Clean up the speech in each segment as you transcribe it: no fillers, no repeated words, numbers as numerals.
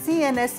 CNS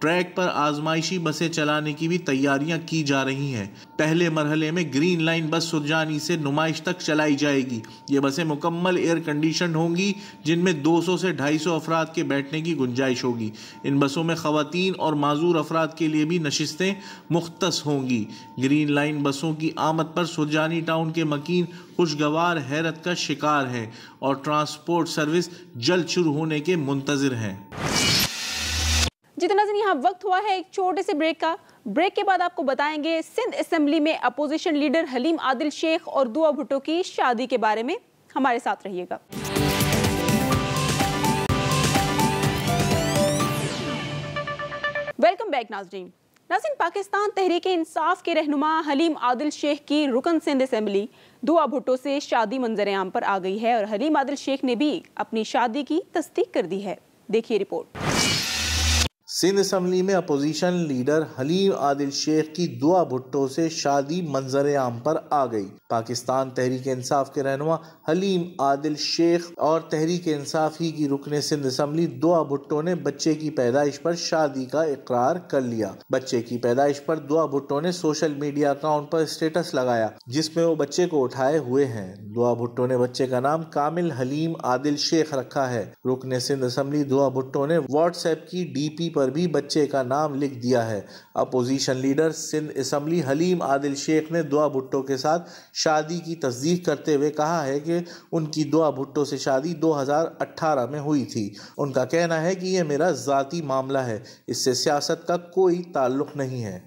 track پر آزمائشی بسیں چلانے کی بھی تیاریاں کی جا رہی ہیں۔ پہلے مرحلے میں گرین لائن بس سرجانی سے نمائش تک چلائی جائے گی۔ یہ بسیں مکمل ایئر کنڈیشنڈ ہوں گی، جن میں 200 سے 250 افراد کے بیٹھنے کی گنجائش ہوگی۔ ان بسوں میں خواتین اور معذور افراد کے لیے بھی نشستیں مختص ہوں گی۔ گرین لائن بسوں کی آمد پر سرجانی ٹاؤن کے مکین خوشگوار حیرت کا شکار ہے اور ٹرانسپورٹ سروس جلد شروع ہونے کے منتظر ہیں۔ جی تو ناظرین، یہاں وقت ہوا ہے ایک چھوٹے سے بریک کا۔ بریک کے بعد آپ کو بتائیں گے سندھ اسمبلی میں اپوزیشن لیڈر حلیم عادل شیخ اور دعا بھٹو کی شادی کے بارے میں۔ ہمارے ساتھ رہیے گا۔ ویلکم بیک ناظرین۔ پاکستان تحریک انصاف کے رہنما حلیم عادل شیخ کی رکن سندھ اسمبلی دعا بھٹو سے شادی منظر عام پر آ گئی ہے اور حلیم عادل شیخ نے بھی اپنی شادی کی تصدیق کر دی ہے۔ دیکھیے رپورٹ۔ سندھ اسمبلی میں اپوزیشن لیڈر حلیم عادل شیخ کی دعا بھٹو سے شادی منظر عام پر آ گئی۔ پاکستان تحریک انصاف کے رہنما حلیم عادل شیخ اور تحریک انصاف ہی کی رکن سندھ اسمبلی دعا بھٹو نے بچے کی پیدائش پر شادی کا اقرار کر لیا۔ بچے کی پیدائش پر دعا بھٹو نے سوشل میڈیا اکاؤنٹ پر اسٹیٹس لگایا جس میں وہ بچے کو اٹھائے ہوئے ہیں۔ دعا بھٹو نے بچے کا نام کامل حلیم عادل شیخ رکھا ہے۔ رکن سندھ اسمبلی دعا بھٹو نے واٹس ایپ کی ڈی پی پر بھی بچے کا نام لکھ دیا ہے۔ Opposition leader Sindh assembly Haleem Adil Sheikh نے دعا بھٹو کے ساتھ شادی کی تصدیق کرتے ہوئے کہا ہے کہ ان کی دعا بھٹو سے شادی 2018 میں ہوئی تھی۔ ان کا کہنا ہے کہ یہ میرا ذاتی معاملہ ہے، اس سے سیاست کا کوئی تعلق نہیں ہے۔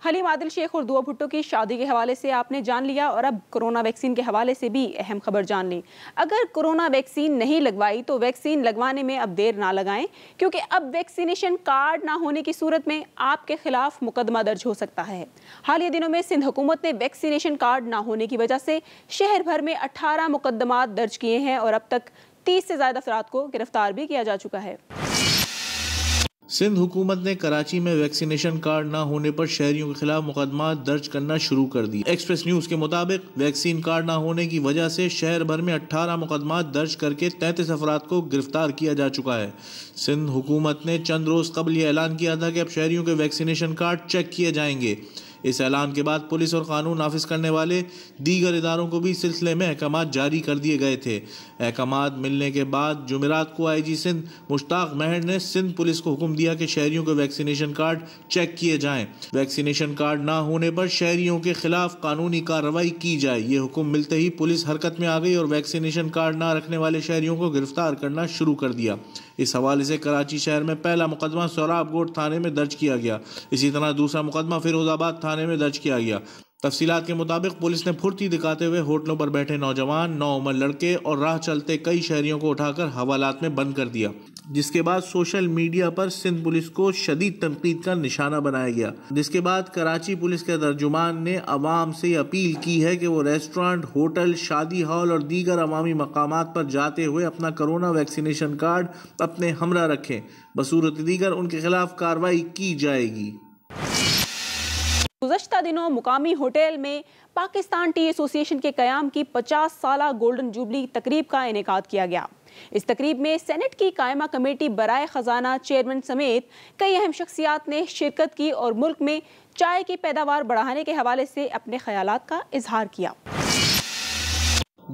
حلیم عادل شیخ اور دعا بھٹو کی شادی کے حوالے سے آپ نے جان لیا، اور اب کرونا ویکسین کے حوالے سے بھی اہم خبر جان لیں۔ اگر کرونا ویکسین نہیں لگوائی تو ویکسین لگوانے میں اب دیر نہ لگائیں، کیونکہ اب ویکسینیشن کارڈ نہ ہونے کی صورت میں آپ کے خلاف مقدمہ درج ہو سکتا ہے۔ حالیہ دنوں میں سندھ حکومت نے ویکسینیشن کارڈ نہ ہونے کی وجہ سے شہر بھر میں 18 مقدمات درج کیے ہیں اور اب تک 30 سے زائد افراد کو گرفتار بھی کیا جا چکا ہے۔ سندھ حکومت نے کراچی میں ویکسینیشن کارڈ نہ ہونے پر شہریوں کے خلاف مقدمات درج کرنا شروع کر دی۔ ایکسپریس نیوز کے مطابق ویکسین کارڈ نہ ہونے کی وجہ سے شہر بھر میں 18 مقدمات درج کر کے 33 افراد کو گرفتار کیا جا چکا ہے۔ سندھ حکومت نے چند روز قبل یہ اعلان کیا تھا کہ اب شہریوں کے ویکسینیشن کارڈ چیک کیے جائیں گے۔ اس اعلان کے بعد پولیس اور قانون نافذ کرنے والے دیگر اداروں کو بھی سلسلے میں احکامات جاری کر دیے گئے تھے۔ احکامات ملنے کے بعد جمعرات کو آئی جی سندھ مشتاق مہر نے سندھ پولیس کو حکم دیا کہ شہریوں کے ویکسینیشن کارڈ چیک کیے جائیں۔ ویکسینیشن کارڈ نہ ہونے پر شہریوں کے خلاف قانونی کارروائی کی جائے۔ یہ حکم ملتے ہی پولیس حرکت میں آ گئی اور ویکسینیشن کارڈ نہ رکھنے والے شہریوں کو گرفتار کرنا شروع کر دیا۔ اس حوالے سے کراچی شہر میں پہلا مقدمہ سوراب گوٹ تھانے میں درج کیا گیا۔ اسی طرح دوسرا مقدمہ فیروز آباد تھانے میں درج کیا گیا۔ تفصیلات کے مطابق پولیس نے پھرتی دکھاتے ہوئے ہوٹلوں پر بیٹھے نوجوان، نوعمر لڑکے اور راہ چلتے کئی شہریوں کو اٹھا کر حوالات میں بند کر دیا، جس کے بعد سوشل میڈیا پر سندھ پولیس کو شدید تنقید کا نشانہ بنایا گیا۔ جس کے بعد کراچی پولیس کے ترجمان نے عوام سے اپیل کی ہے کہ وہ ریسٹورانٹ، ہوٹل، شادی ہال اور دیگر عوامی مقامات پر جاتے ہوئے اپنا کرونا ویکسینیشن کارڈ اپنے ہمراہ رکھیں، بصورت دیگر ان کے خلاف کارروائی کی جائے گی۔ گزشتہ دنوں مقامی ہوٹل میں پاکستان ٹی ایسوسی ایشن کے قیام کی 50 سالہ گولڈن جوبلی تقریب کا انعقاد کیا گیا۔ اس تقریب میں سینٹ کی قائمہ کمیٹی برائے خزانہ چیئرمین سمیت کئی اہم شخصیات نے شرکت کی اور ملک میں چائے کی پیداوار بڑھانے کے حوالے سے اپنے خیالات کا اظہار کیا۔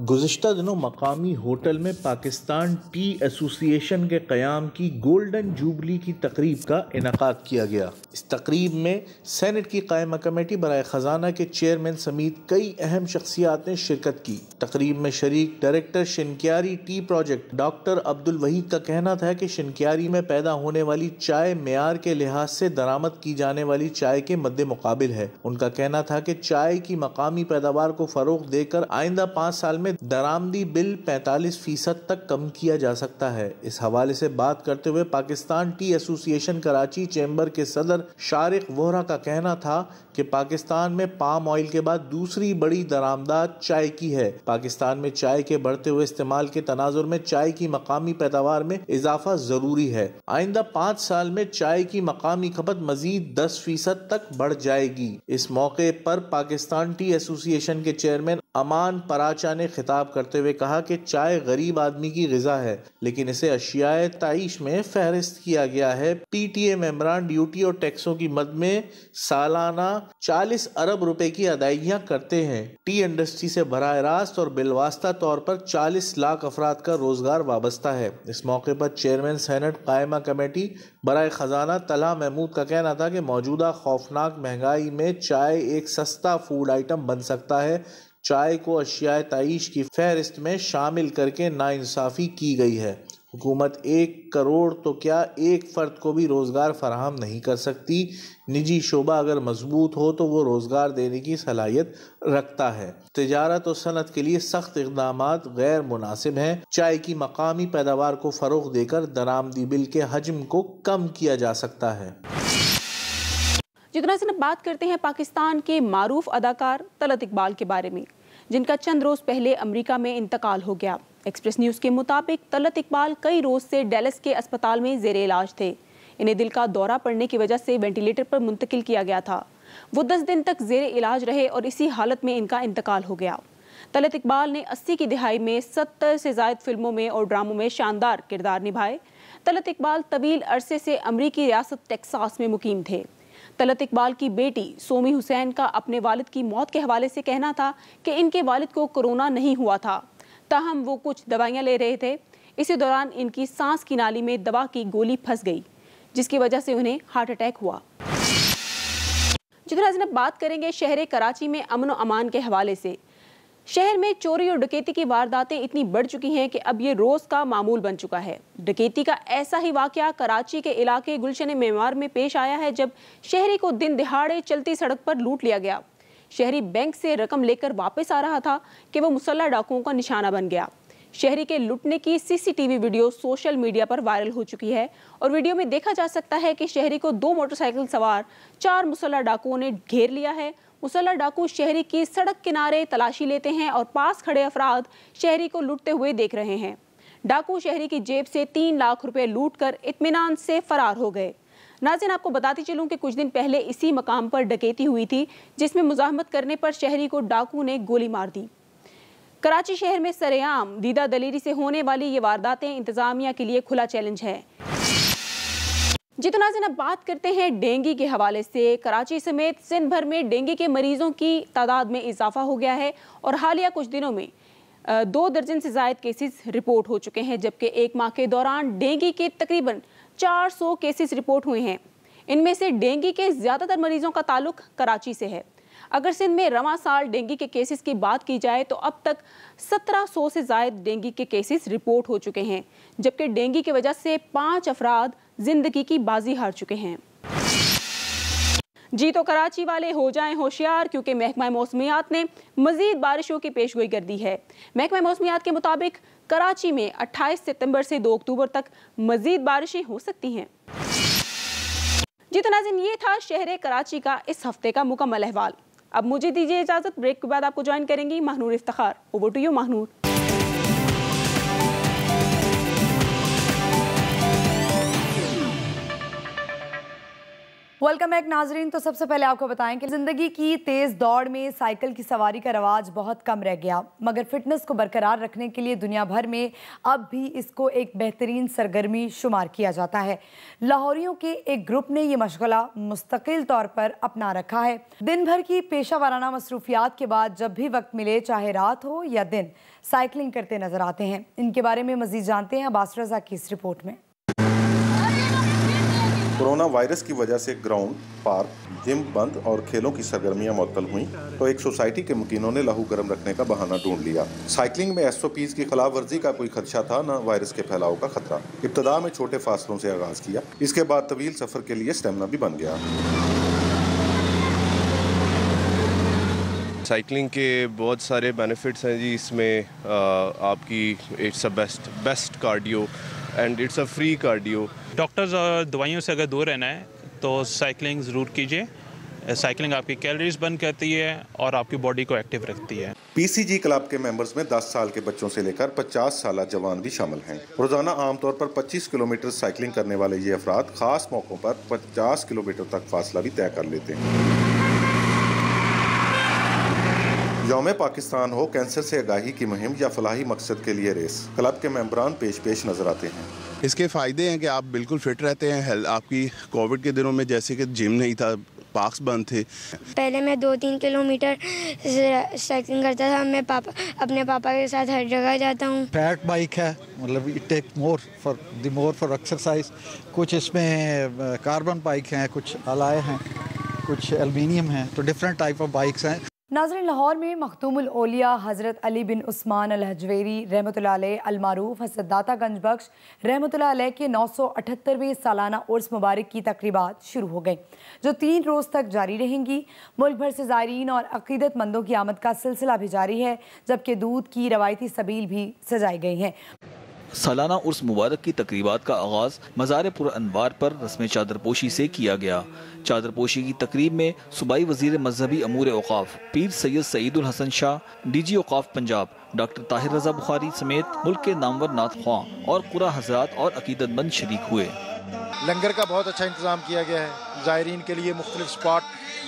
گزشتہ دنوں مقامی ہوٹل میں پاکستان ٹی ایسوسی ایشن کے قیام کی گولڈن جوبلی کی تقریب کا انعقاد کیا گیا۔ اس تقریب میں سینٹ کی قائمہ کمیٹی برائے خزانہ کے چیئرمین سمیت کئی اہم شخصیات نے شرکت کی۔ تقریب میں شریک director Shinkiari tea project doctor Abdul Wahid کا کہنا تھا کہ شنکیاری میں پیدا ہونے والی چائے معیار کے لحاظ سے درآمد کی جانے والی چائے کے مد مقابل ہے۔ ان کا کہنا تھا کہ چائے کی مقامی پیداوار کو فروغ دے کر آئندہ 5 سال میں درآمدی بل 45% تک کم کیا جا سکتا ہے۔ اس حوالے سے بات کرتے ہوئے پاکستان ٹی ایسوسی ایشن کراچی چیمبر کے صدر شارق وہرا کا کہنا تھا کہ پاکستان میں پام آئل کے بعد دوسری بڑی درآمدات چائے کی ہے۔ پاکستان میں چائے کے بڑھتے ہوئے استعمال کے تناظر میں چائے کی مقامی پیداوار میں اضافہ ضروری ہے۔ آئندہ 5 سال میں چائے کی مقامی کھپت مزید 10% تک بڑھ جائے گی۔ اس موقع پر پاکستان ٹی ایسوسی ایشن کے چیئرمین امان پراچا نے خطاب کرتے ہوئے کہا کہ چائے غریب آدمی کی غذا ہے لیکن اسے اشیاء تعیش میں فہرست کیا گیا ہے۔ پی ٹی اے ممبران ڈیوٹی اور ٹیکسوں کی مد میں سالانہ 40 ارب روپے کی ادائیگیاں کرتے ہیں۔ ٹی انڈسٹری سے براہ راست اور بالواسطہ طور پر 40 لاکھ افراد کا روزگار وابستہ ہے۔ اس موقع پر چیئرمین سینٹ قائمہ کمیٹی برائے خزانہ طلحہ محمود کا کہنا تھا کہ موجودہ خوفناک مہنگائی میں چائے ایک سستا فوڈ آئٹم بن سکتا ہے۔ چائے کو اشیاء تعیش کی فہرست میں شامل کر کے ناانصافی کی گئی ہے۔ حکومت 1 کروڑ تو کیا ایک فرد کو بھی روزگار فراہم نہیں کر سکتی۔ نجی شعبہ اگر مضبوط ہو تو وہ روزگار دینے کی صلاحیت رکھتا ہے۔ تجارت و صنعت کے لیے سخت اقدامات غیر مناسب ہیں۔ چائے کی مقامی پیداوار کو فروغ دے کر درآمدی بل کے حجم کو کم کیا جا سکتا ہے۔ جتنا سے بات کرتے ہیں پاکستان کے معروف اداکار طلعت اقبال کے بارے میں، جن کا چند روز پہلے امریکہ میں انتقال ہو گیا۔ ایکسپریس نیوز کے مطابق طلعت اقبال کئی روز سے ڈیلس کے اسپتال میں زیر علاج تھے۔ انہیں دل کا دورہ پڑنے کی وجہ سے وینٹیلیٹر پر منتقل کیا گیا تھا۔ وہ 10 دن تک زیر علاج رہے اور اسی حالت میں ان کا انتقال ہو گیا۔ طلعت اقبال نے 80 کی دہائی میں 70 سے زائد فلموں میں اور ڈراموں میں شاندار کردار نبھائے۔ طلعت اقبال طویل عرصے سے امریکی ریاست ٹیکساس میں مقیم تھے۔ طلعت اقبال کی بیٹی سومی حسین کا اپنے والد کی موت کے حوالے سے کہنا تھا کہ ان کے والد کو کورونا نہیں ہوا تھا، تاہم وہ کچھ دوائیاں لے رہے تھے۔ اسی دوران ان کی سانس کی نالی میں دوا کی گولی پھنس گئی، جس کی وجہ سے انہیں ہارٹ اٹیک ہوا۔ جتنا اب بات کریں گے شہر کراچی میں امن و امان کے حوالے سے۔ شہر میں چوری اور ڈکیتی کی وارداتیں اتنی بڑھ چکی ہیں کہ اب یہ روز کا معمول بن چکا ہے۔ ڈکیتی کا ایسا ہی واقعہ کراچی کے علاقے گلشن معمار میں پیش آیا ہے، جب شہری کو دن دہاڑے چلتی سڑک پر لوٹ لیا گیا۔ شہری بینک سے رقم لے کر واپس آ رہا تھا کہ وہ مسلح ڈاکوؤں کا نشانہ بن گیا۔ شہری کے لوٹنے کی CCTV ویڈیو سوشل میڈیا پر وائرل ہو چکی ہے اور ویڈیو میں دیکھا جا سکتا ہے کہ شہری کو 2 موٹر سائیکل سوار 4 مسلح ڈاکوؤں نے گھیر لیا ہے۔ مسلح ڈاکو شہری کی سڑک کنارے تلاشی لیتے ہیں اور پاس کھڑے افراد شہری کو لوٹتے ہوئے دیکھ رہے ہیں۔ ڈاکو شہری کی جیب سے 3 لاکھ روپے لوٹ کر اطمینان سے فرار ہو گئے۔ ناظرین، آپ کو بتاتی چلوں کہ کچھ دن پہلے اسی مقام پر ڈکیتی ہوئی تھی، جس میں مزاحمت کرنے پر شہری کو ڈاکو نے گولی مار دی۔ کراچی شہر میں سرعام دیدہ دلیری سے ہونے والی یہ وارداتیں انتظامیہ کے لیے کھلا چیلنج ہے۔ جتنا اب بات کرتے ہیں ڈینگی کے حوالے سے۔ کراچی سمیت سندھ بھر میں ڈینگی کے مریضوں کی تعداد میں اضافہ ہو گیا ہے اور حالیہ کچھ دنوں میں 2 درجن سے زائد کیسز رپورٹ ہو چکے ہیں، جبکہ 1 ماہ کے دوران ڈینگی کے تقریباً 400 کیسز رپورٹ ہوئے ہیں۔ ان میں سے ڈینگی کے زیادہ تر مریضوں کا تعلق کراچی سے ہے۔ اگر سندھ میں رواں سال ڈینگی کے کیسز کی بات کی جائے تو اب تک 1700 سے زائد ڈینگی کے کیسز رپورٹ ہو چکے ہیں، جبکہ ڈینگی کی وجہ سے 5 افراد زندگی کی بازی ہار چکے ہیں۔ جی تو کراچی والے ہو جائیں ہوشیار، کیونکہ محکمہ موسمیات نے مزید بارشوں کی پیشگوئی کر دی ہے۔ محکمہ موسمیات کے مطابق کراچی میں 28 ستمبر سے 2 اکتوبر تک مزید بارشیں ہو سکتی ہیں۔ جی تو ناظرین، یہ تھا شہر کراچی کا اس ہفتے کا مکمل احوال۔ اب مجھے دیجیے اجازت، بریک کے بعد آپ کو جوائن کریں گی Mahnoor Iftikhar. Over to you Mahnoor. Welcome back ناظرین۔ تو سب سے پہلے آپ کو بتائیں کہ زندگی کی تیز دوڑ میں سائیکل کی سواری کا رواج بہت کم رہ گیا، مگر فٹنس کو برقرار رکھنے کے لیے دنیا بھر میں اب بھی اس کو ایک بہترین سرگرمی شمار کیا جاتا ہے۔ لاہوریوں کے ایک گروپ نے یہ مشغلہ مستقل طور پر اپنا رکھا ہے۔ دن بھر کی پیشہ ورانہ مصروفیات کے بعد جب بھی وقت ملے، چاہے رات ہو یا دن، سائیکلنگ کرتے نظر آتے ہیں۔ ان کے بارے میں مزید جانتے ہیں عباس رضا کی اس رپورٹ میں۔ کورونا وائرس کی وجہ سے گراؤنڈ، پارک، جم بند اور کھیلوں کی سرگرمیاں معطل ہوئیں تو ایک سوسائٹی کے مکینوں نے لہو گرم رکھنے کا بہانہ ڈھونڈ لیا۔ سائیکلنگ میں SOPs کی خلاف ورزی کا کوئی خدشہ تھا، نہ وائرس کے پھیلاؤ کا خطرہ۔ ابتدا میں چھوٹے فاصلوں سے آغاز کیا، اس کے بعد طویل سفر کے لیے سٹیمنا بھی بن گیا۔ سائیکلنگ کے بہت سارے بینیفٹس ہیں جی، اس میں آپ کی it's a best cardio and it's a free cardio. Doctors اور دوائیوں سے اگر دور رہنا ہے تو سائیکلنگ ضرور کیجیے۔ سائیکلنگ آپ کی کیلریز برن کرتی ہے اور آپ کی باڈی کو ایکٹیو رکھتی ہے۔ PCG کلب کے ممبرز میں 10 سال کے بچوں سے لے کر 50 سالہ جوان بھی شامل ہیں۔ روزانہ عام طور پر 25 کلومیٹر سائیکلنگ کرنے والے یہ افراد خاص موقعوں پر 50 کلومیٹر تک فاصلہ بھی طے کر لیتے ہیں۔ یوم پاکستان ہو، کینسر سے آگاہی کی مہم یا فلاحی مقصد کے لیے ریس، کلب کے ممبران پیش نظر آتے ہیں۔ اس کے فائدے ہیں کہ آپ بالکل فٹ رہتے ہیں، آپ کی کووڈ کے دنوں میں جیسے کہ جم نہیں تھا، پارکس بند تھے۔ پہلے میں 2-3 کلومیٹر سائیکلنگ کرتا تھا، میں اپنے پاپا کے ساتھ ہر جگہ جاتا ہوں۔ فیٹ بائک ہے، مطلب it take more for exercise. کچھ اس میں کاربن بائک ہیں، کچھ الائے ہیں، کچھ ایلومینیم ہیں، تو ڈفرینٹ ٹائپ آف بائکس ہیں۔ ناظرین، لاہور میں مختوم الاولیاء حضرت علی بن عثمان الحجویری رحمۃ اللہ علیہ المعروف حضرت داتا گنج بخش رحمۃ اللہ علیہ کے 978ویں سالانہ عرس مبارک کی تقریبات شروع ہو گئیں، جو 3 روز تک جاری رہیں گی۔ ملک بھر سے زائرین اور عقیدت مندوں کی آمد کا سلسلہ بھی جاری ہے، جبکہ دودھ کی روایتی سبیل بھی سجائی گئی ہیں۔ سالانہ عرس مبارک کی تقریبات کا آغاز مزار پر انوار پر رسم چادر پوشی سے کیا گیا۔ چادر پوشی کی تقریب میں صوبائی وزیر مذہبی امور اوقاف پیر سید سعید الحسن شاہ، ڈی جی اوقاف پنجاب ڈاکٹر طاہر رضا بخاری سمیت ملک کے نامور نعت خواں اور قرآ حضرات اور عقیدت مند شریک ہوئے۔ لنگر کا بہت اچھا انتظام کیا گیا ہے، زائرین کے لیے مختلف سپاٹ،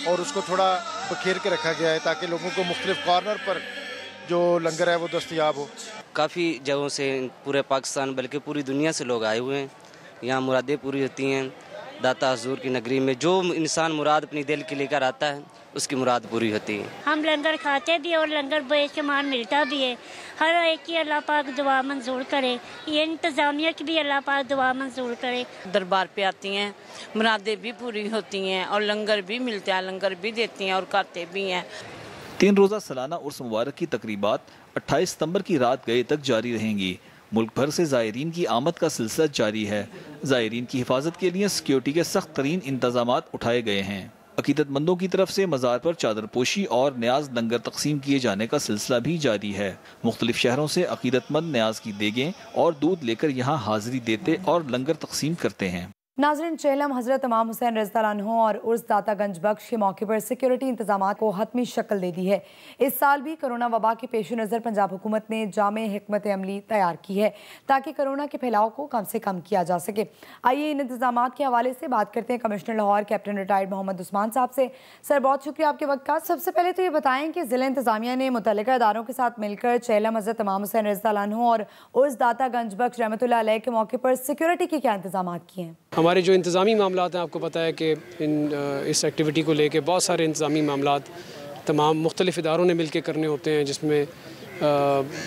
اور اس کو تھوڑا بکھیر کے رکھا گیا ہے تاکہ لوگوں کو مختلف کارنر پر جو لنگر ہے وہ دستیاب ہو۔ کافی جگہوں سے پورے پاکستان بلکہ پوری دنیا سے لوگ آئے ہوئے ہیں، یہاں مرادیں پوری ہوتی ہیں۔ داتا حضور کی نگری میں جو انسان مراد اپنی دل کے لے کر آتا ہے اس کی مراد پوری ہوتی ہے۔ ہم لنگر کھاتے بھی اور لنگر بے شمار ملتا بھی ہے، ہر ایک کی اللہ پاک دعا منظور کرے، یہ انتظامیہ کی بھی اللہ پاک دعا منظور کرے۔ دربار پہ آتی ہیں، مرادیں بھی پوری ہوتی ہیں اور لنگر بھی ملتا ہے، لنگر بھی دیتی ہیں اور کھاتے بھی ہیں۔ 3 روزہ سالانہ عرس مبارک کی تقریبات 28 ستمبر کی رات گئے تک جاری رہیں گی۔ ملک بھر سے زائرین کی آمد کا سلسلہ جاری ہے۔ زائرین کی حفاظت کے لیے سیکیورٹی کے سخت ترین انتظامات اٹھائے گئے ہیں۔ عقیدت مندوں کی طرف سے مزار پر چادر پوشی اور نیاز لنگر تقسیم کیے جانے کا سلسلہ بھی جاری ہے۔ مختلف شہروں سے عقیدت مند نیاز کی دیگیں اور دودھ لے کر یہاں حاضری دیتے اور لنگر تقسیم کرتے ہیں۔ ناظرین، چہلم حضرت امام حسین رضی اللہ عنہ اور عرس داتا گنج بخش کے موقع پر سیکیورٹی انتظامات کو حتمی شکل دے دی ہے۔ اس سال بھی کرونا وبا کے پیش نظر پنجاب حکومت نے جامع حکمت عملی تیار کی ہے تاکہ کرونا کے پھیلاؤ کو کم سے کم کیا جا سکے۔ آئیے ان انتظامات کے حوالے سے بات کرتے ہیں commissioner Lahore captain retired Muhammad Usman صاحب سے۔ سر، بہت شکریہ آپ کے وقت کا۔ سب سے پہلے تو یہ بتائیں کہ ضلع انتظامیہ نے متعلقہ اداروں کے ساتھ مل کر چہلم حضرت امام حسین رضی اللہ عنہ اور عرس داتا گنج بخش رحمۃ اللہ علیہ کے موقع پر سیکیورٹی کے کیا انتظامات کیے ہیں؟ ہمارے جو انتظامی معاملات ہیں، آپ کو پتہ ہے کہ اس ایکٹیویٹی کو لے کے بہت سارے انتظامی معاملات تمام مختلف اداروں نے مل کے کرنے ہوتے ہیں، جس میں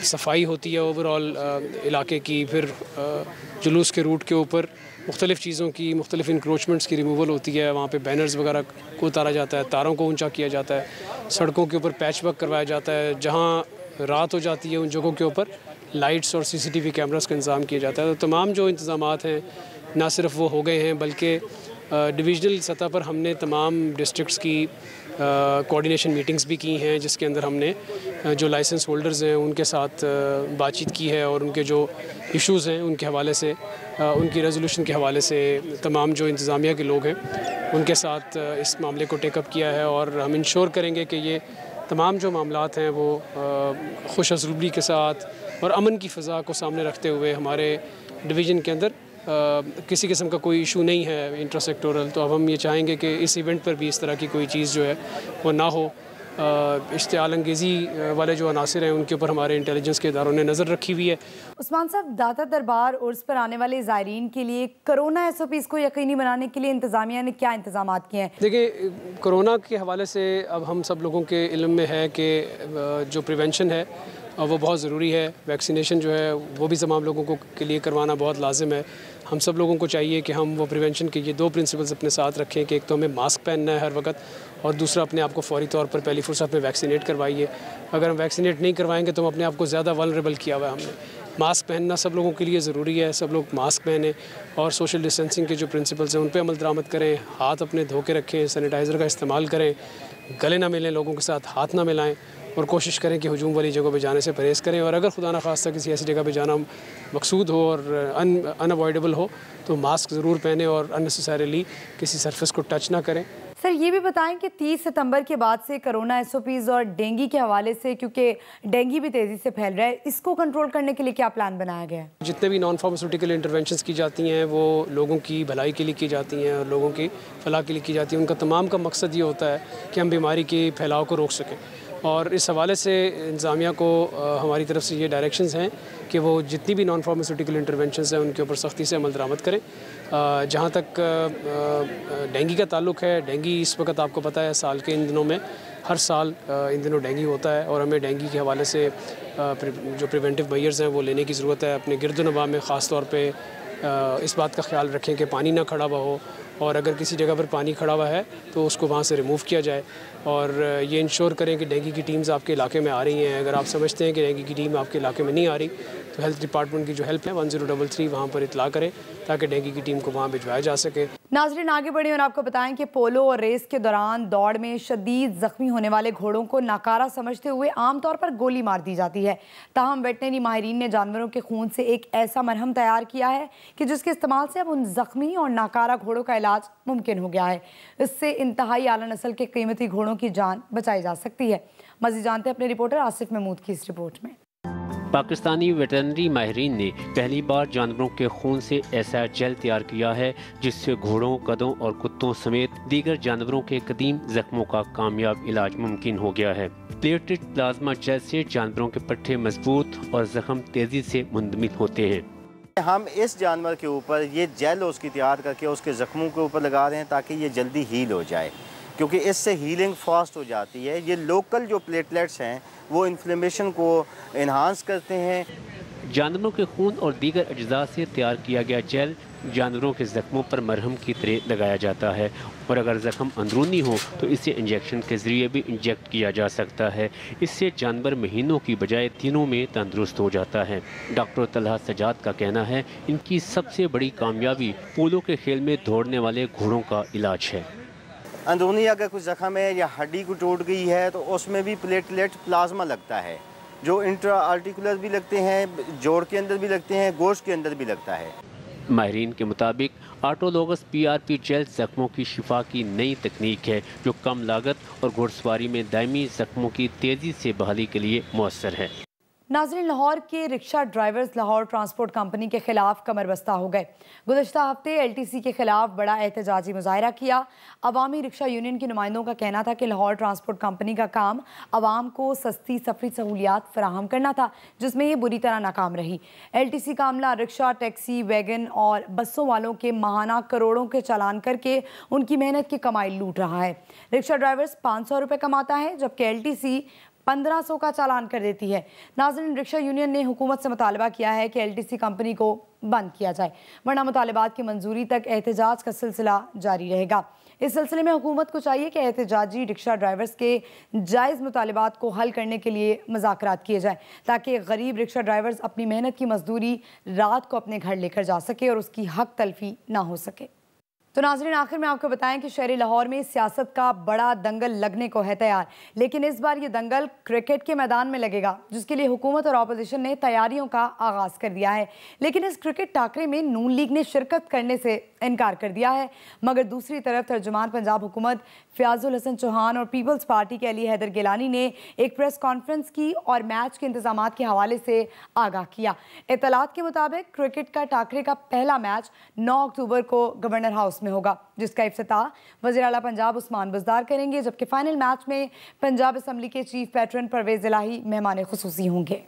صفائی ہوتی ہے اوور آل علاقے کی، پھر جلوس کے روٹ کے اوپر مختلف چیزوں کی، مختلف انکروچمنٹس کی ریموول ہوتی ہے، وہاں پہ بینرز وغیرہ کو اتارا جاتا ہے، تاروں کو اونچا کیا جاتا ہے، سڑکوں کے اوپر پیچ ورک کروایا جاتا ہے، جہاں رات ہو جاتی ہے ان جگہوں کے اوپر لائٹس اور CCTV کیمراز کا انتظام کیا جاتا ہے۔ تو تمام جو انتظامات ہیں نہ صرف وہ ہو گئے ہیں بلکہ ڈویژنل سطح پر ہم نے تمام ڈسٹرکٹس کی کوارڈینیشن میٹنگز بھی کی ہیں، جس کے اندر ہم نے جو لائسنس ہولڈرز ہیں ان کے ساتھ بات چیت کی ہے اور ان کے جو ایشوز ہیں ان کے حوالے سے، ان کی ریزولوشن کے حوالے سے تمام جو انتظامیہ کے لوگ ہیں ان کے ساتھ اس معاملے کو ٹیک اپ کیا ہے، اور ہم انشور کریں گے کہ یہ تمام جو معاملات ہیں وہ خوش اسلوبی کے ساتھ اور امن کی فضا کو سامنے رکھتے ہوئے ہمارے ڈویژن کے اندر کسی قسم کا کوئی ایشو نہیں ہے انٹرا سیکٹورل۔ تو اب ہم یہ چاہیں گے کہ اس ایونٹ پر بھی اس طرح کی کوئی چیز جو ہے وہ نہ ہو۔ اشتعال انگیزی والے جو عناصر ہیں ان کے اوپر ہمارے انٹیلیجنس کے اداروں نے نظر رکھی ہوئی ہے۔ عثمان صاحب، داتا دربار عرس پر آنے والے زائرین کے لیے کرونا SOPs کو یقینی بنانے کے لیے انتظامیہ نے کیا انتظامات کیے ہیں؟ دیکھیں، کرونا کے حوالے سے اب ہم سب لوگوں کے علم میں ہے کہ جو پریونشن ہے وہ بہت ضروری ہے، ویکسینیشن جو ہے وہ بھی تمام لوگوں کے لیے کروانا بہت لازم ہے۔ ہم سب لوگوں کو چاہیے کہ ہم وہ پریونشن کے یہ 2 پرنسپلز اپنے ساتھ رکھیں کہ ایک تو ہمیں ماسک پہننا ہے ہر وقت، اور دوسرا اپنے آپ کو فوری طور پر پہلی فرصت میں ویکسینیٹ کروائیے۔ اگر ہم ویکسینیٹ نہیں کروائیں گے تو ہم اپنے آپ کو زیادہ ولنریبل کیا ہوا ہے ہم نے۔ ماسک پہننا سب لوگوں کے لیے ضروری ہے، سب لوگ ماسک پہنیں اور سوشل ڈسٹینسنگ کے جو پرنسپلز ہیں ان پہ عمل درآمد کریں، ہاتھ اپنے دھو کے رکھیں، سینیٹائزر کا استعمال کریں، گلے نہ ملیں لوگوں کے ساتھ، ہاتھ نہ ملائیں، اور کوشش کریں کہ ہجوم والی جگہوں پہ جانے سے پرہیز کریں، اور اگر خدا نخواستہ کسی ایسی جگہ پہ جانا مقصود ہو اور ان اوائڈیبل ہو تو ماسک ضرور پہنیں اور اننیسیسریلی کسی سرفیس کو ٹچ نہ کریں۔ سر، یہ بھی بتائیں کہ 30 ستمبر کے بعد سے کرونا SOPs اور ڈینگی کے حوالے سے، کیونکہ ڈینگی بھی تیزی سے پھیل رہا ہے، اس کو کنٹرول کرنے کے لیے کیا پلان بنایا گیا ہے؟ جتنے بھی نان فارماسیوٹیکل انٹرونشنز کی جاتی ہیں وہ لوگوں کی بھلائی کے لیے کی جاتی ہیں اور لوگوں کی فلاح کے لیے کی جاتی ہیں۔ ان کا تمام کا مقصد یہ ہوتا ہے کہ ہم بیماری کے پھیلاؤ کو روک سکیں۔ اور اس حوالے سے انتظامیہ کو ہماری طرف سے یہ ڈائریکشنز ہیں کہ وہ جتنی بھی نان فارماسیوٹیکل انٹرونشنز ہیں ان کے اوپر سختی سے عمل درآمد کریں. جہاں تک ڈینگی کا تعلق ہے، ڈینگی اس وقت آپ کو پتہ ہے سال کے ان دنوں میں ہر سال ان دنوں ڈینگی ہوتا ہے، اور ہمیں ڈینگی کے حوالے سے جو پریونٹیو میئرز ہیں وہ لینے کی ضرورت ہے. اپنے گرد و نواح میں خاص طور پہ اس بات کا خیال رکھیں کہ پانی نہ کھڑا ہوا ہو، اور اگر کسی جگہ پر پانی کھڑا ہوا ہے تو اس کو وہاں سے ریموو کیا جائے، اور یہ انشور کریں کہ ڈینگی کی ٹیمز آپ کے علاقے میں آ رہی ہیں. اگر آپ سمجھتے ہیں کہ ڈینگی کی ٹیم آپ کے علاقے میں نہیں آ رہی تو ہیلتھ ڈپارٹمنٹ کی جو ہیلپ ہے 1033 وہاں پر اطلاع کریں تاکہ ڈینگی کی ٹیم کو وہاں بھجوایا جا سکے. ناظرین آگے بڑھیں اور آپ کو بتائیں کہ پولو اور ریس کے دوران دوڑ میں شدید زخمی ہونے والے گھوڑوں کو ناکارہ سمجھتے ہوئے عام طور پر گولی مار دی جاتی ہے. تاہم ویٹنری ماہرین نے جانوروں کے خون سے ایک ایسا مرہم تیار کیا ہے کہ جس کے استعمال سے اب ان زخمی اور ناکارہ گھوڑوں کا علاج ممکن ہو گیا ہے. اس سے انتہائی اعلیٰ نسل کے قیمتی گھوڑوں کی جان بچائی جا سکتی ہے. مزید جانتے ہیں اپنے رپورٹر آصف محمود کی اس رپورٹ میں. پاکستانی ویٹرنری ماہرین نے پہلی بار جانوروں کے خون سے ایسا جیل تیار کیا ہے جس سے گھوڑوں، گدھوں اور کتوں سمیت دیگر جانوروں کے قدیم زخموں کا کامیاب علاج ممکن ہو گیا ہے. پلیٹڈ پلازما جیل سے جانوروں کے پٹھے مضبوط اور زخم تیزی سے منجمد ہوتے ہیں. ہم اس جانور کے اوپر یہ جیل اس کی تیار کر کے اس کے زخموں کے اوپر لگا رہے ہیں تاکہ یہ جلدی ہیل ہو جائے، کیونکہ اس سے ہیلنگ فاسٹ ہو جاتی ہے. یہ لوکل جو پلیٹلیٹس ہیں وہ انفلیمیشن کو انہانس کرتے ہیں. جانوروں کے خون اور دیگر اجزاء سے تیار کیا گیا جیل جانوروں کے زخموں پر مرہم کی طرح لگایا جاتا ہے، اور اگر زخم اندرونی ہو تو اسے انجیکشن کے ذریعے بھی انجیکٹ کیا جا سکتا ہے. اس سے جانور مہینوں کی بجائے دنوں میں تندرست ہو جاتا ہے. ڈاکٹر طلحہ سجاد کا کہنا ہے ان کی سب سے بڑی کامیابی پولو کے کھیل میں دوڑنے والے گھوڑوں کا علاج ہے. اندرونی اگر کوئی زخم ہے یا ہڈی کو ٹوٹ گئی ہے تو اس میں بھی پلیٹلیٹ پلازما لگتا ہے، جو انٹرا آرٹیکولر بھی لگتے ہیں، جوڑ کے اندر بھی لگتے ہیں، گوشت کے اندر بھی لگتا ہے. ماہرین کے مطابق آٹولوگس PRP جیل زخموں کی شفا کی نئی تکنیک ہے جو کم لاگت اور گھوڑ سواری میں دائمی زخموں کی تیزی سے بحالی کے لیے مؤثر ہے. ناظرین لاہور کے رکشہ ڈرائیورز لاہور ٹرانسپورٹ کمپنی کے خلاف کمر بستہ ہو گئے. گزشتہ ہفتے LTC کے خلاف بڑا احتجاجی مظاہرہ کیا. عوامی رکشہ یونین کے نمائندوں کا کہنا تھا کہ لاہور ٹرانسپورٹ کمپنی کا کام عوام کو سستی سفری سہولیات فراہم کرنا تھا، جس میں یہ بری طرح ناکام رہی. LTC کا عملہ رکشہ، ٹیکسی، ویگن اور بسوں والوں کے ماہانہ کروڑوں کے چالان کر کے ان کی محنت کی کمائی لوٹ رہا ہے. رکشہ ڈرائیورز 500 روپے کماتا ہے جبکہ LTC 1500 کا چالان کر دیتی ہے. ناظرین رکشہ یونین نے حکومت سے مطالبہ کیا ہے کہ LTC کمپنی کو بند کیا جائے، ورنہ مطالبات کی منظوری تک احتجاج کا سلسلہ جاری رہے گا. اس سلسلے میں حکومت کو چاہیے کہ احتجاجی رکشہ ڈرائیورز کے جائز مطالبات کو حل کرنے کے لیے مذاکرات کیے جائیں تاکہ غریب رکشہ ڈرائیورز اپنی محنت کی مزدوری رات کو اپنے گھر لے کر جا سکے اور اس کی حق تلفی نہ ہو سکے. تو ناظرین آخر میں آپ کو بتائیں کہ شہر لاہور میں سیاست کا بڑا دنگل لگنے کو ہے تیار، لیکن اس بار یہ دنگل کرکٹ کے میدان میں لگے گا جس کے لیے حکومت اور اپوزیشن نے تیاریوں کا آغاز کر دیا ہے. لیکن اس کرکٹ ٹاکرے میں نون لیگ نے شرکت کرنے سے انکار کر دیا ہے، مگر دوسری طرف ترجمان پنجاب حکومت فیاض الحسن چوہان اور پیپلز پارٹی کے علی حیدر گیلانی نے ایک پریس کانفرنس کی اور میچ کے انتظامات کے حوالے سے آگاہ کیا. اطلاعات کے مطابق کرکٹ کا ٹاکرے کا پہلا میچ 9 اکتوبر کو گورنر ہاؤس میں ہوگا، جس کا افتتاح وزیر اعلیٰ پنجاب عثمان بزدار کریں گے، جبکہ فائنل میچ میں پنجاب اسمبلی کے چیف پیٹرن پرویز الہی مہمان خصوصی ہوں گے.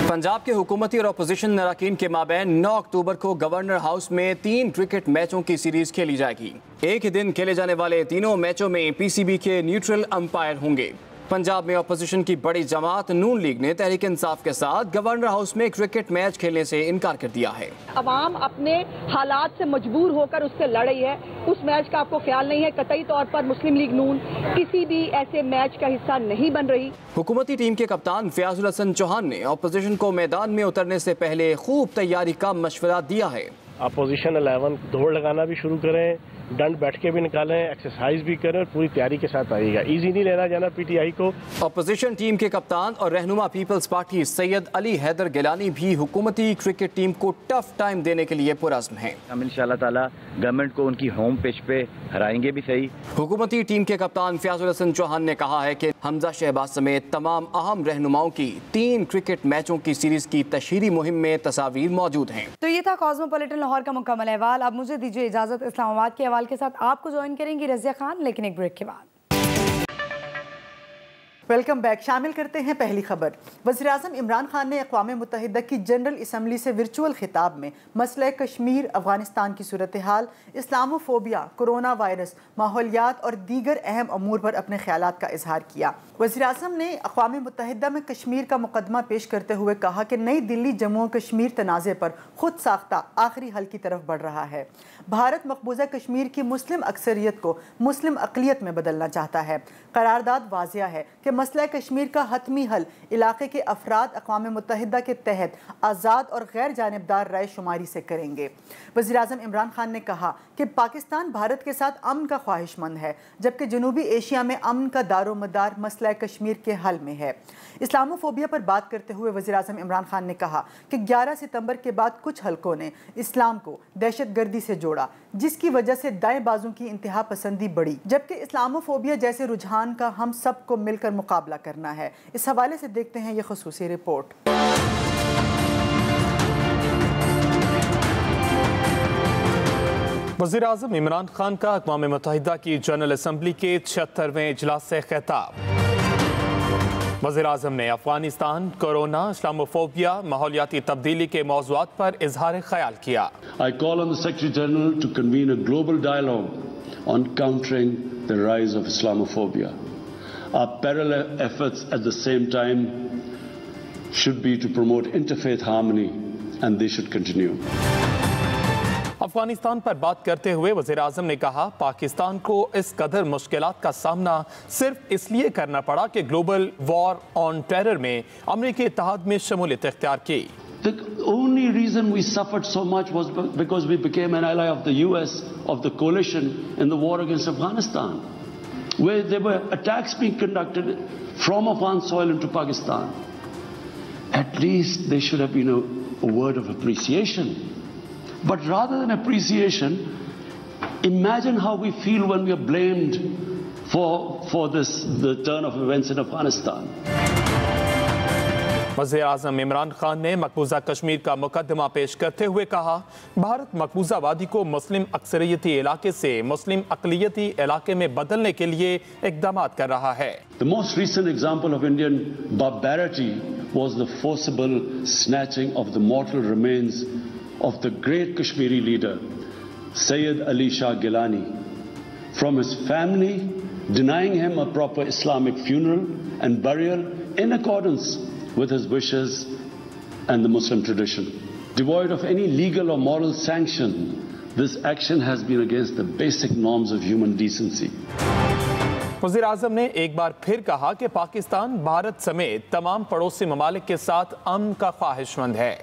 پنجاب کے حکومتی اور اپوزیشن اراکین کے مابین 9 اکتوبر کو گورنر ہاؤس میں 3 کرکٹ میچوں کی سیریز کھیلی جائے گی. ایک ہی دن کھیلے جانے والے تینوں میچوں میں PCB کے نیوٹرل امپائر ہوں گے. پنجاب میں اپوزیشن کی بڑی جماعت نون لیگ نے تحریک انصاف کے ساتھ گورنر ہاؤس میں کرکٹ میچ کھیلنے سے انکار کر دیا ہے. عوام اپنے حالات سے مجبور ہو کر اس سے لڑ رہی ہے. اس میچ کا آپ کو خیال نہیں ہے. قطعی طور پر مسلم لیگ نون کسی بھی ایسے میچ کا حصہ نہیں بن رہی. حکومتی ٹیم کے کپتان فیاض الحسن چوہان نے اپوزیشن کو میدان میں اترنے سے پہلے خوب تیاری کا مشورہ دیا ہے. اپوزیشن 11 دوڑ لگانا بھی شروع کریں، ڈنڈ بیٹھ کے بھی نکالیں، ایکسرسائز بھی کریں اور پوری تیاری کے ساتھ آئیے گا. ایزی نہیں لینا جانا PTI کو. اپوزیشن ٹیم کے کپتان اور رہنما پیپلز پارٹی سید علی حیدر گیلانی بھی حکومتی کرکٹ ٹیم کو ٹف ٹائم دینے کے لیے پرعزم ہیں. ہم انشاءاللہ تعالی گورنمنٹ کو ان کی ہوم پچ پہ ہرائیں گے بھی صحیح. حکومتی ٹیم کے کپتان فیاض الحسن چوہان نے کہا ہے کہ حمزہ شہباز سمیت تمام اہم رہنماؤں کی 3 کرکٹ میچوں کی سیریز کی تشہیری مہم میں تصاویر موجود ہیں۔ تو یہ تھا کاسموپولیٹن لاہور کا مکمل احوال۔ اب مجھے دیجیے اجازت، اسلام آباد کے احوال کے ساتھ آپ کو جوائن کریں گی رضیہ خان، لیکن ایک بریک کے بعد۔ Welcome back. شامل کرتے ہیں پہلی خبر۔ وزیراعظم عمران خان نے اقوام متحدہ کی جنرل اسمبلی سے ورچوئل خطاب میں مسئلہ کشمیر، افغانستان کی صورتحال، اسلاموفوبیا، کرونا وائرس، ماحولیات اور دیگر اہم امور پر اپنے خیالات کا اظہار کیا۔ وزیراعظم نے اقوام متحدہ میں کشمیر کا مقدمہ پیش کرتے ہوئے کہا کہ نئی دلی جموں و کشمیر تنازع پر خود ساختہ آخری حل کی طرف بڑھ رہا ہے۔ بھارت مقبوضہ کشمیر کی مسلم اکثریت کو مسلم اقلیت میں بدلنا چاہتا ہے۔ قرارداد واضح ہے کہ مسئلہ کشمیر کا حتمی حل علاقے کے افراد اقوام متحدہ کے تحت آزاد اور غیر جانبدار رائے شماری سے کریں گے۔ وزیراعظم عمران خان نے کہا کہ پاکستان بھارت کے ساتھ امن کا خواہش مند ہے، جبکہ جنوبی ایشیا میں امن کا دار و مدار مسئلہ کشمیر کے حل میں ہے۔ اسلاموفوبیا پر بات کرتے ہوئے وزیراعظم عمران خان نے کہا کہ 11 ستمبر کے بعد کچھ حلقوں نے اسلام کو دہشت گردی سے جوڑا، جس کی وجہ سے دائیں بازوں کی انتہا پسندی بڑھی، جبکہ اسلاموفوبیا جیسے رجحان کا ہم سب کو مل کر مقابلہ کرنا ہے۔ اس حوالے سے دیکھتے ہیں یہ خصوصی رپورٹ۔ وزیراعظم عمران خان کا اقوام متحدہ کی جنرل اسمبلی کے 76ویں اجلاس سے خطاب۔ وزیراعظم نے افغانستان، کورونا، اسلاموفوبیا، ماحولیاتی تبدیلی کے موضوعات پر اظہار خیال کیا۔ I call on the Secretary General to convene a global dialogue on countering the rise of Islamophobia. Our parallel efforts at the same time should be to promote interfaith harmony, and they should continue. Afghanistan پر بات کرتے ہوئے وزیراعظم نے کہا پاکستان کو اس قدر مشکلات کا سامنا صرف اس لیے کرنا پڑا کہ گلوبل وار آن ٹیرر میں امریکی اتحاد میں شمولیت اختیار کی۔ The only reason we suffered so much was because we became an ally of the US, of the coalition in the war against Afghanistan, where there were attacks being conducted from Afghan soil into Pakistan. At least there should have been a word of appreciation. But rather than appreciation, imagine how we feel when we are blamed for the turn of events in Afghanistan. وزیر اعظم عمران خان نے مقبوضہ کشمیر کا مقدمہ پیش کرتے ہوئے کہا بھارت مقبوضہ وادی کو مسلم اکثریتی علاقے سے مسلم اقلیتی علاقے میں بدلنے کے لیے اقدامات کر رہا ہے۔ The most recent example of Indian barbarity was the forcible snatching of the mortal remains of the great Kashmiri leader, Sayyid Ali Shah Gilani, from his family, denying him a proper Islamic funeral and burial in accordance with his wishes and the Muslim tradition. Devoid of any legal or moral sanction, this action has been against the basic norms of human decency. وزیر اعظم نے ایک بار پھر کہا کہ پاکستان بھارت سمیت تمام پڑوسی ممالک کے ساتھ امن کا خواہش مند ہے۔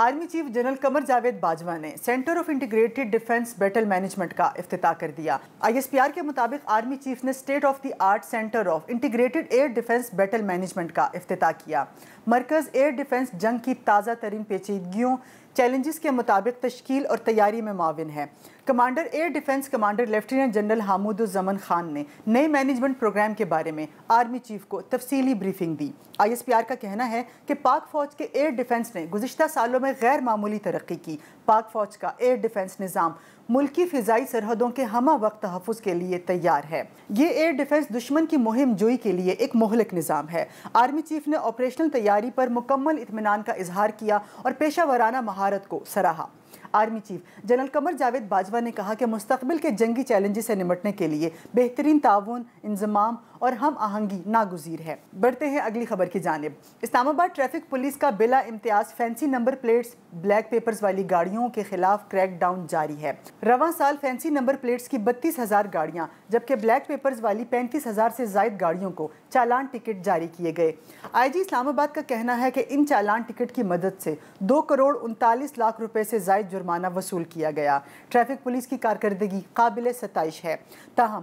Army chief general Qamar Javed Bajwa نے centre of integrated defence battle management کا افتتاح کر دیا۔ ISPR کے مطابق آرمی چیف نے state of the art centre of integrated air defence battle management کا افتتاح کیا۔ مرکز ایئر ڈیفنس جنگ کی تازہ ترین پیچیدگیوں، چیلنجز کے مطابق تشکیل اور تیاری میں معاون ہے۔ Commander air defence commander lieutenant general Hamid uz Zaman Khan نے نئے مینجمنٹ پروگرام کے بارے میں آرمی چیف کو تفصیلی بریفنگ دی۔ ISPR کا کہنا ہے کہ پاک فوج کے ایئر ڈیفنس نے گزشتہ سالوں میں غیر معمولی ترقی کی۔ پاک فوج کا ایئر ڈیفنس نظام ملکی فضائی سرحدوں کے ہمہ وقت تحفظ کے لیے تیار ہے۔ یہ ایئر ڈیفنس دشمن کی مہم جوئی کے لیے ایک مہلک نظام ہے۔ آرمی چیف نے آپریشنل تیاری پر مکمل اطمینان کا اظہار کیا اور پیشہ ورانہ مہارت کو سراہا۔ Army chief general Qamar Javed Bajwa نے کہا کہ مستقبل کے جنگی چیلنجز سے نمٹنے کے لیے بہترین تعاون، انضمام اور ہم آہنگی ناگزیر ہے۔ بڑھتے ہیں اگلی خبر کی جانب۔ اسلام آباد ٹریفک پولیس کا بلا امتیاز fancy number plates, black papers والی گاڑیوں کے خلاف کریک ڈاؤن جاری ہے۔ رواں سال فینسی نمبر پلیٹس کی 32,000 گاڑیاں جبکہ بلیک پیپرز والی 35,000 سے زائد گاڑیوں کو چالان ٹکٹ جاری کیے گئے۔ IG اسلام آباد کا کہنا ہے کہ ان چالان ٹکٹ کی مدد سے 2 کروڑ 39 لاکھ روپے سے زائد جرمانہ وصول کیا گیا۔ ٹریفک پولیس کی کارکردگی قابل ستائش ہے، تاہم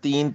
3,